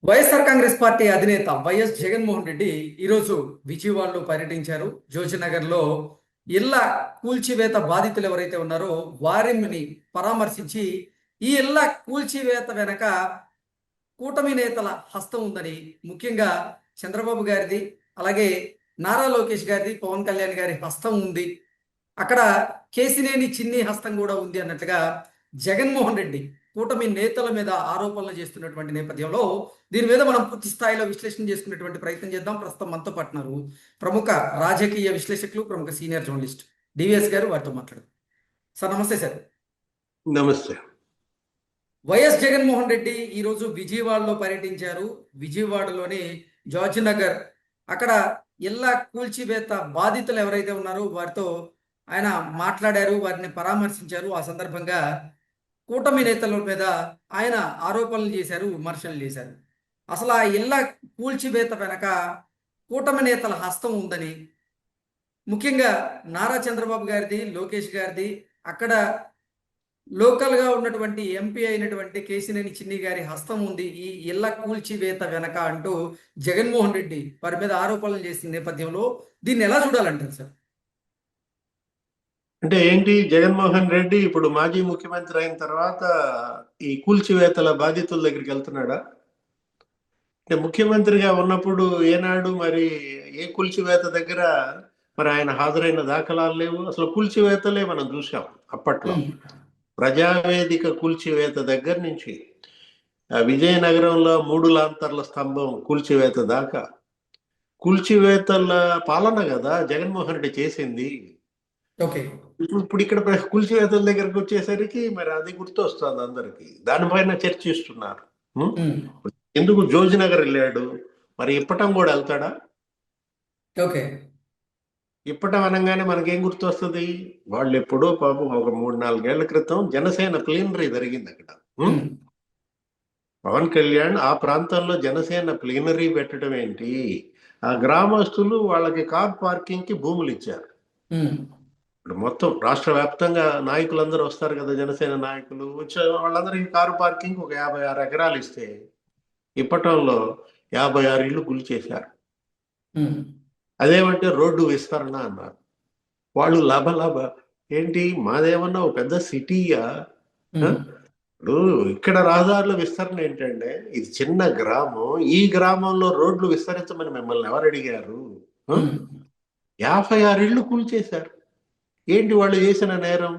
YSR Congress party అధినేత YS Jaganmohan Reddy ఈరోజు విజయవాడలో పర్యటించారు. జోషినగర్లో ఇళ్ల కూల్చివేత బాధితులు ఎవరైతే ఉన్నారో వారిని పరామర్శించి ఈ ఇళ్ల కూల్చివేత వెనక కూటమి నేతల హస్తం ఉందని, ముఖ్యంగా చంద్రబాబు గారిది, అలాగే నారా లోకేష్ గారిది, పవన్ కళ్యాణ్ గారి హస్తం ఉంది, అక్కడ కేసినేని చిన్ని హస్తం కూడా ఉంది అన్నట్లుగా జగన్మోహన్ రెడ్డి కూటమి నేతల మీద ఆరోపణలు చేస్తున్నటువంటి నేపథ్యంలో దీని మీద మనం పూర్తి స్థాయిలో విశ్లేషణ చేసుకునేటువంటి ప్రయత్నం చేద్దాం. ప్రస్తుతం మనతో పాటున్నారు ప్రముఖ రాజకీయ విశ్లేషకులు, ప్రముఖ సీనియర్ జర్నలిస్ట్ డివిఎస్ గారు. వారితో మాట్లాడదాం. సార్ నమస్తే. సార్ నమస్తే. వైఎస్ జగన్మోహన్ రెడ్డి ఈరోజు విజయవాడలో పర్యటించారు. విజయవాడలోని జార్జ్ నగర్, అక్కడ ఇళ్ల కూల్చివేత బాధితులు ఎవరైతే ఉన్నారో వారితో ఆయన మాట్లాడారు, వారిని పరామర్శించారు. ఆ సందర్భంగా కూటమి నేతల మీద ఆయన ఆరోపణలు చేశారు, విమర్శలు చేశారు. అసలు ఆ ఇళ్ల కూల్చివేత వెనక కూటమి నేతల హస్తం ఉందని, ముఖ్యంగా నారా చంద్రబాబు గారిది, లోకేష్ గారిది, అక్కడ లోకల్గా ఉన్నటువంటి ఎంపీ అయినటువంటి కేసినేని చిన్ని గారి హస్తం ఉంది ఈ ఇళ్ల కూల్చివేత వెనక అంటూ జగన్మోహన్ రెడ్డి వారి మీద ఆరోపణలు చేసిన నేపథ్యంలో దీన్ని ఎలా చూడాలంటారు సార్? అంటే ఏంటి, జగన్మోహన్ రెడ్డి ఇప్పుడు మాజీ ముఖ్యమంత్రి అయిన తర్వాత ఈ కూల్చివేతల బాధితుల దగ్గరికి వెళ్తున్నాడా? అంటే ముఖ్యమంత్రిగా ఉన్నప్పుడు ఏనాడు మరి ఏ కూల్చివేత దగ్గర మరి ఆయన హాజరైన దాఖలాలు లేవు. అసలు కూల్చివేతలే మనం చూసాం అప్పట్లో. ప్రజావేదిక కూల్చివేత దగ్గర నుంచి విజయనగరంలో 3 లాంతర్ల స్తంభం కూల్చివేత దాకా కూల్చివేతల పాలన కదా జగన్మోహన్ రెడ్డి చేసింది. ఇప్పుడు ఇక్కడ కూల్చివేతల దగ్గరకు వచ్చేసరికి మరి అది గుర్తొస్తుంది అందరికి. దానిపైన చర్చిస్తున్నారు. ఎందుకు జోజ్ నగర్ వెళ్ళాడు, మరి ఇప్పటం కూడా వెళ్తాడా? ఇప్పటం అనగానే మనకేం గుర్తొస్తుంది? వాళ్ళు ఎప్పుడో పాపం ఒక 3-4 ఏళ్ల క్రితం జనసేన ప్లీనరీ జరిగింది అక్కడ. పవన్ కళ్యాణ్ ఆ ప్రాంతంలో జనసేన ప్లీనరీ పెట్టడం ఏంటి, ఆ గ్రామస్తులు వాళ్ళకి కార్ పార్కింగ్ కి భూములు ఇచ్చారు. ఇప్పుడు మొత్తం రాష్ట్ర వ్యాప్తంగా నాయకులందరూ వస్తారు కదా, జనసేన నాయకులు వచ్చే వాళ్ళందరికీ కారు పార్కింగ్ ఒక 56 ఎకరాలు ఇస్తే ఇప్పటంలో 56 ఇళ్ళు గురి చేశారు. అదేమంటే రోడ్డు విస్తరణ అన్నారు. వాళ్ళు లాభ ఏంటి, మాదేమన్నా ఒక పెద్ద సిటీయా? ఇప్పుడు ఇక్కడ రహదారుల విస్తరణ ఏంటంటే, ఇది చిన్న గ్రామం, ఈ గ్రామంలో రోడ్లు విస్తరించమని మిమ్మల్ని ఎవరు అడిగారు? 56 ఇళ్ళు కూల్చేశారు. ఏంటి వాళ్ళు చేసిన నేరం?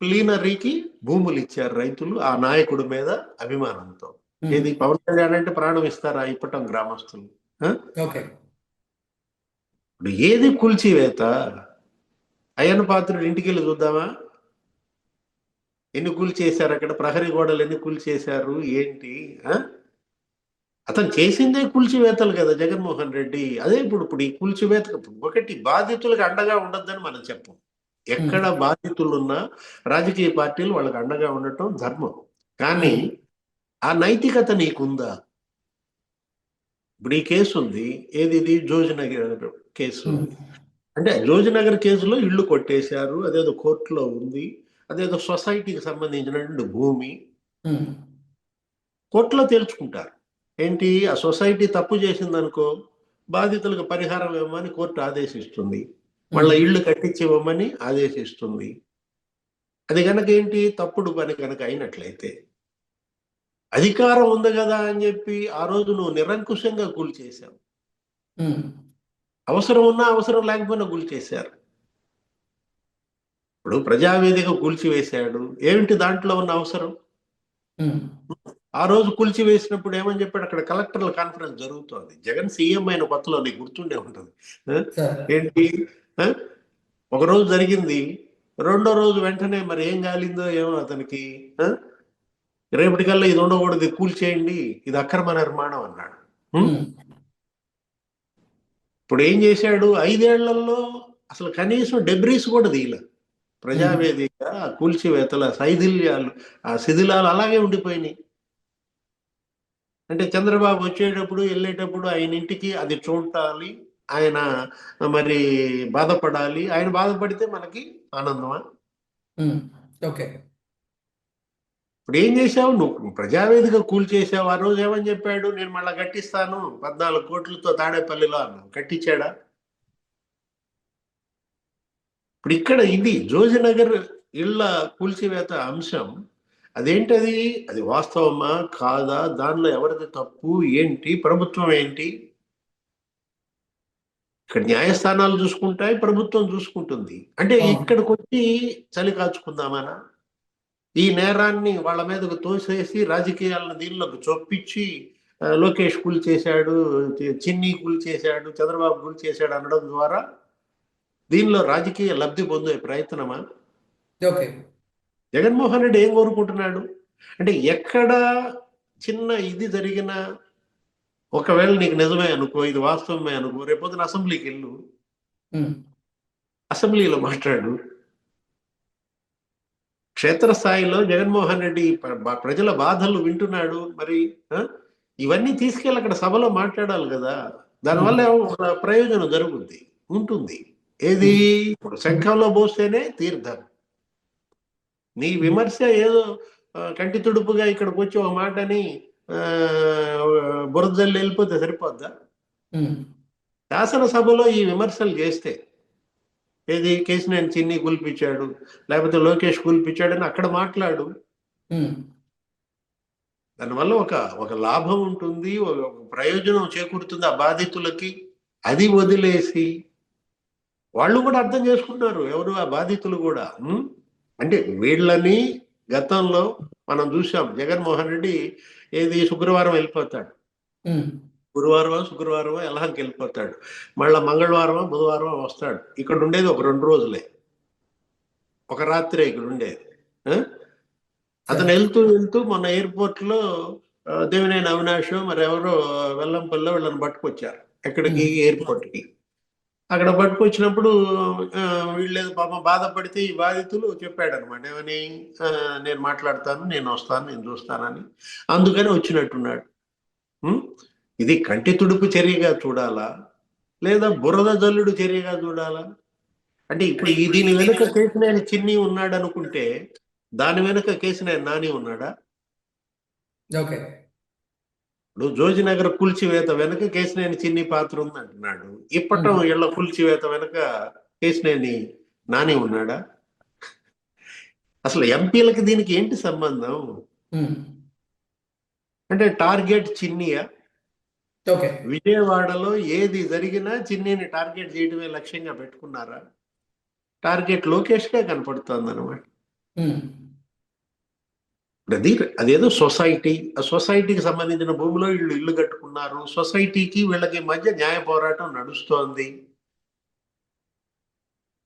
ప్లీనరీకి భూములు ఇచ్చారు రైతులు ఆ నాయకుడి మీద అభిమానంతో. ఏది పవన్ కళ్యాణ్ అంటే ప్రాణం ఇస్తారా ఇప్పటం గ్రామస్తులు? ఇప్పుడు ఏది కూల్చివేత? అయ్యన్న పాత్రుడు ఇంటికి వెళ్ళి చూద్దామా, ఎన్ని కూల్చేశారు అక్కడ, ప్రహరీ గోడలు ఎన్ని కూల్చేశారు ఏంటి? అతను చేసిందే కూల్చివేతలు కదా జగన్మోహన్ రెడ్డి. అదే ఇప్పుడు ఈ కూల్చివేత ఒకటి బాధితులకు అండగా ఉండొద్దని మనం చెప్పం. ఎక్కడ బాధితులున్నా రాజకీయ పార్టీలు వాళ్ళకి అండగా ఉండటం ధర్మం. కానీ ఆ నైతికత నీకుందా? ఇప్పుడు ఈ కేసు ఉంది, ఏది ఇది జోజినగర్ కేసు. అంటే జోజినగర్ కేసులో ఇళ్ళు కొట్టేశారు, అదేదో కోర్టులో ఉంది, అదేదో సొసైటీకి సంబంధించినటువంటి భూమి. కోర్టులో తేల్చుకుంటారు. ఏంటి, ఆ సొసైటీ తప్పు చేసిందనుకో బాధితులకు పరిహారం ఇవ్వమని కోర్టు ఆదేశిస్తుంది, మళ్ళీ ఇళ్ళు కట్టించి ఇవ్వమని ఆదేశిస్తుంది. అది కనుక ఏంటి, తప్పుడు పని కనుక అయినట్లయితే అధికారం ఉంది కదా అని చెప్పి ఆ రోజు నువ్వు నిరంకుశంగా కూల్చేశావు. అవసరం ఉన్నా అవసరం లేకపోయినా కూల్చేశారు. ఇప్పుడు ప్రజావేదిక కూల్చివేశాడు, ఏమిటి దాంట్లో ఉన్న అవసరం? ఆ రోజు కూల్చివేసినప్పుడు ఏమని చెప్పాడు, అక్కడ కలెక్టర్ల కాన్ఫరెన్స్ జరుగుతోంది, జగన్ సీఎం అయిన కొత్తలో, నీకు గుర్తుండే ఉంటుంది. ఏంటి, ఒక రోజు జరిగింది, రెండో రోజు వెంటనే మరి ఏం కాలిందో ఏమో అతనికి, రేపటికల్లా ఇది ఉండకూడదు, కూల్చేయండి, ఇది అక్రమ నిర్మాణం అన్నాడు. ఇప్పుడు ఏం చేశాడు, 5 ఏళ్లలో అసలు కనీసం డెబ్రీస్ కూడా తీయలే. ప్రజావేదిక కూల్చివేతల శైథిల్యాలు, ఆ శిథిలాలు అలాగే ఉండిపోయినాయి. అంటే చంద్రబాబు వచ్చేటప్పుడు వెళ్ళేటప్పుడు ఆయన ఇంటికి అది చూడాలి, ఆయన మరి బాధపడాలి. ఆయన బాధపడితే మనకి ఆనందమా? ఓకే. ఇప్పుడు ఏం చేశావు నువ్వు? ప్రజావేదిక కూల్చేసావు. ఆ రోజు ఏమని చెప్పాడు? నేను మళ్ళా కట్టిస్తాను 14 కోట్లతో తాడేపల్లిలో అన్నావు. కట్టించాడా? ఇప్పుడు ఇక్కడ ఇది జోజినగర్ ఇళ్ల కూల్చివేత అంశం, అదేంటది? అది వాస్తవమా కాదా? దానిలో ఎవరిది తప్పు ఏంటి? ప్రభుత్వం ఏంటి? ఇక్కడ న్యాయస్థానాలు చూసుకుంటాయి, ప్రభుత్వం చూసుకుంటుంది. అంటే అవును. ఇక్కడికి వచ్చి చలి కాచుకుందామనా? ఈ నేరాన్ని వాళ్ళ మీదకు తోసేసి రాజకీయాలను దీనిలోకి చొప్పించి లోకేష్ కూల్ చేశాడు, చిన్ని కూల్ చేశాడు, చంద్రబాబు కూల్ చేశాడు అనడం ద్వారా దీనిలో రాజకీయ లబ్ధి పొందే ప్రయత్నమా? ఓకే. జగన్మోహన్ రెడ్డి ఏం కోరుకుంటున్నాడు అంటే, ఎక్కడ చిన్న ఇది జరిగినా, ఒకవేళ నీకు నిజమే అనుకో, ఇది వాస్తవమే అనుకో, రేపొద్దున అసెంబ్లీకి వెళ్ళు, ఉమ్. అసెంబ్లీలో మాట్లాడు. క్షేత్రస్థాయిలో జగన్మోహన్ రెడ్డి ప్రజల బాధలు వింటున్నాడు. మరి ఆ? ఇవన్నీ తీసుకెళ్ళి అక్కడ సభలో మాట్లాడాలి కదా. దానివల్ల ఒక ప్రయోజనం జరుగుద్ది, ఉంటుంది. ఏది? ఇప్పుడు శంఖంలో పోస్తేనే తీర్థం. నీ విమర్శ ఏదో కంటి తుడుపుగా ఇక్కడికి వచ్చి ఒక మాటని బురదల్లి వెళ్ళిపోతే సరిపోద్దా? ఉమ్. శాసనసభలో ఈ విమర్శలు చేస్తే, ఏది కేసినేని చిన్ని కూల్పించాడు, లేకపోతే లోకేష్ కూల్పించాడని అక్కడ మాట్లాడు. ఉమ్. దానివల్ల ఒక ఒక లాభం ఉంటుంది, ఒక ప్రయోజనం చేకూరుతుంది ఆ బాధితులకి. అది వదిలేసి వాళ్ళు కూడా అర్థం చేసుకుంటారు, ఎవరు ఆ బాధితులు కూడా. అంటే వీళ్ళని గతంలో మనం చూసాం. జగన్మోహన్ రెడ్డి ఏది శుక్రవారం వెళ్ళిపోతాడు, ఉమ్. గురువారం శుక్రవారం ఎల్హాకి వెళ్ళిపోతాడు, మళ్ళా మంగళవారం బుధవారం వస్తాడు. ఇక్కడ ఉండేది ఒక 2 రోజులే, ఒక రాత్రే ఇక్కడ ఉండేది. అతను వెళ్తూ వెళ్తూ మొన్న ఎయిర్పోర్ట్ లో దేవినేని అవినాష్ మరి ఎవరో వెల్లంపల్లిలో వీళ్ళని పట్టుకొచ్చారు ఎక్కడికి, ఎయిర్పోర్ట్ కి. అక్కడ పట్టుకొచ్చినప్పుడు వీళ్ళేదో పాపం బాధపడితే ఈ బాధితులు చెప్పాడు అనమాట, ఏమని? నేను మాట్లాడతాను, నేను వస్తాను, నేను చూస్తానని. అందుకని వచ్చినట్టున్నాడు. ఇది కంటి తుడుపు చర్యగా చూడాలా, లేదా బురద జల్లుడు చర్యగా చూడాలా? అంటే ఇప్పుడు దీని వెనుక కేసినేని చిన్ని ఉన్నాడు అనుకుంటే, దాని వెనుక కేసినేని నాని ఉన్నాడా? ఓకే. ఇప్పుడు జోజినగర్ కూల్చివేత వెనుక కేసినేని చిన్ని పాత్ర ఉంది అంటున్నాడు. ఇప్పటం ఇళ్ల కూల్చివేత వెనుక కేసినేని నాని ఉన్నాడా? అసలు ఎంపీలకి దీనికి ఏంటి సంబంధం? అంటే టార్గెట్ చిన్నియా? ఓకే. విజయవాడలో ఏది జరిగినా చిన్నిని టార్గెట్ చేయడమే లక్ష్యంగా పెట్టుకున్నారా? టార్గెట్ లోకేష్ గా కనపడుతుంది అనమాట. అదేదో సొసైటీ, ఆ సొసైటీకి సంబంధించిన భూమిలో వీళ్ళు ఇల్లు కట్టుకున్నారు. సొసైటీకి వీళ్ళకి మధ్య న్యాయ పోరాటం నడుస్తోంది.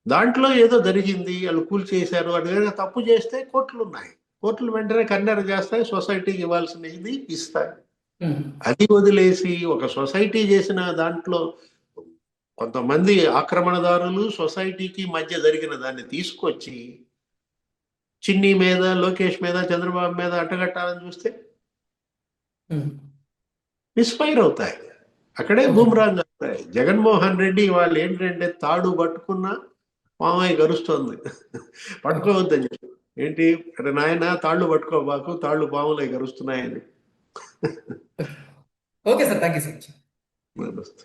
దాంట్లో ఏదో జరిగింది, వాళ్ళు కూల్చేశారు, అది తప్పు చేస్తే కోర్టులు ఉన్నాయి. కోర్టులు వెంటనే కన్నెర చేస్తాయి, సొసైటీకి ఇవ్వాల్సిన ఇది ఇస్తాయి. అది వదిలేసి ఒక సొసైటీ చేసిన దాంట్లో కొంతమంది ఆక్రమణదారులు సొసైటీకి మధ్య జరిగిన దాన్ని తీసుకొచ్చి చిన్ని మీద, లోకేష్ మీద, చంద్రబాబు మీద అట్టగట్టాలని చూస్తే మిస్ఫైర్ అవుతాయి. అక్కడే బూమరాంగ్ అవుతాయి. జగన్మోహన్ రెడ్డి వాళ్ళు ఏంటంటే తాడు పట్టుకున్న పామయ్య గరుస్తోంది, పట్టుకోవద్దని చెప్పి. ఏంటి అంటే, నాయన తాళ్ళు పట్టుకోబాకు, తాళ్ళు పాములై గరుస్తున్నాయని. Okay sir, thank you so much. నమస్తే.